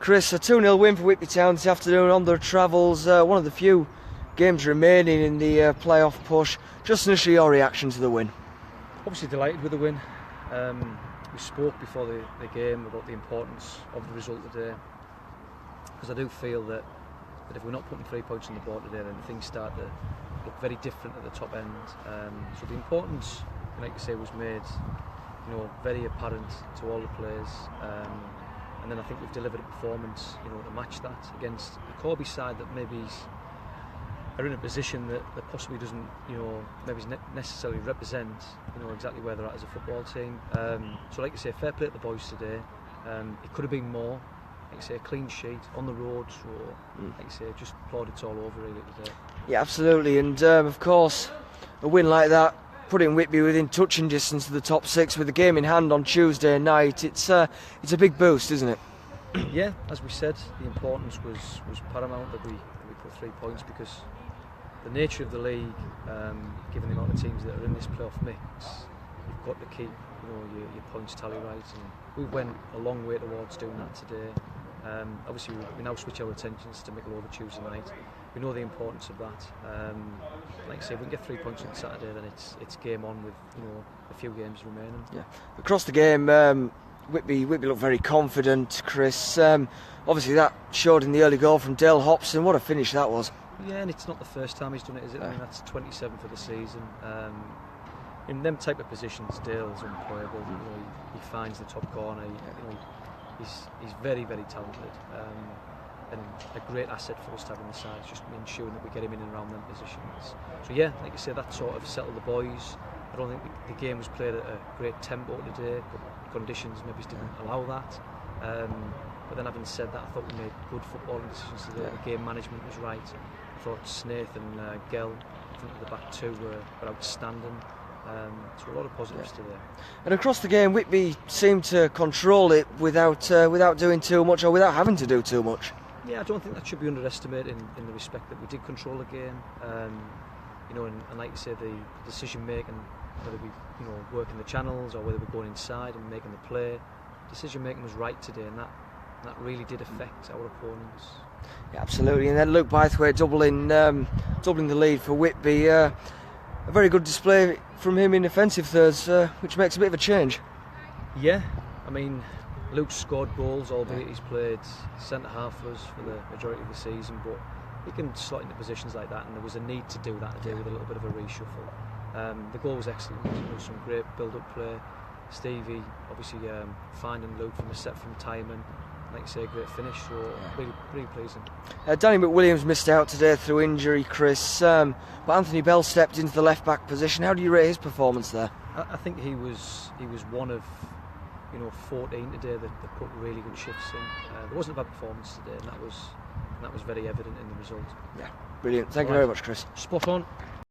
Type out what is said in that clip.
Chris, a 2-0 win for Whitby Town this afternoon on their travels. One of the few games remaining in the playoff push. Just initially, your reaction to the win? Obviously delighted with the win. We spoke before the game about the importance of the result today, because I do feel that if we're not putting 3 points on the board today, then things start to look very different at the top end. So the importance, like you say, was made, very apparent to all the players. And then I think we've delivered a performance, to match that against a Corby side that maybe are in a position that possibly doesn't, maybe necessarily represent, exactly where they're at as a football team. So like you say, fair play to the boys today. It could have been more. Like you say, a clean sheet on the road, so like you say, just plaudits all over really today. Yeah, absolutely, and of course, a win like that, putting Whitby within touching distance of the top 6 with the game in hand on Tuesday night, it's a big boost, isn't it? Yeah, as we said, the importance was paramount that we put 3 points, because the nature of the league, given the amount of teams that are in this playoff mix, you've got to keep your points tally right, and we went a long way towards doing that today. Obviously we now switch our attentions to Mickle over Tuesday night. We know the importance of that. Like I say, if we can get 3 points on Saturday, then it's game on with a few games remaining. Yeah. Across the game, Whitby looked very confident, Chris. Obviously that showed in the early goal from Dale Hobson. What a finish that was. Yeah, and it's not the first time he's done it, is it? I mean, that's 27 for the season. In them type of positions, Dale's unplayable. He finds the top corner. He's very, very talented, and a great asset for us to have on the side. It's just ensuring that we get him in and around them positions. So yeah, like you say, that sort of settled the boys. I don't think the game was played at a great tempo today, but conditions maybe didn't allow that. But then, having said that, I thought we made good footballing decisions today. The game management was right. I thought Snaith and Gell, I think the back two were outstanding. So a lot of positives today. And across the game, Whitby seemed to control it without doing too much, or without having to do too much. Yeah, I don't think that should be underestimated in the respect that we did control the game. And like you say, the decision making, whether we working the channels or whether we're going inside and making the play, decision making was right today, and that really did affect our opponents. Yeah, absolutely. And then Luke Bythwaite doubling the lead for Whitby. A very good display from him in offensive thirds, which makes a bit of a change. Yeah, I mean, Luke's scored goals, albeit he's played centre-half for us for the majority of the season, but he can slot into positions like that, and there was a need to do that today with a little bit of a reshuffle. The goal was excellent. There was some great build-up play. Stevie obviously finding Luke from a set from Tyman. Like you say, a great finish, so really pleasing. Danny McWilliams missed out today through injury, Chris, but Anthony Bell stepped into the left-back position. How do you rate his performance there? I think he was one of 14 today that put really good shifts in. There wasn't a bad performance today, and that was very evident in the result. Yeah, brilliant. Thank you very much, Chris. Spot on.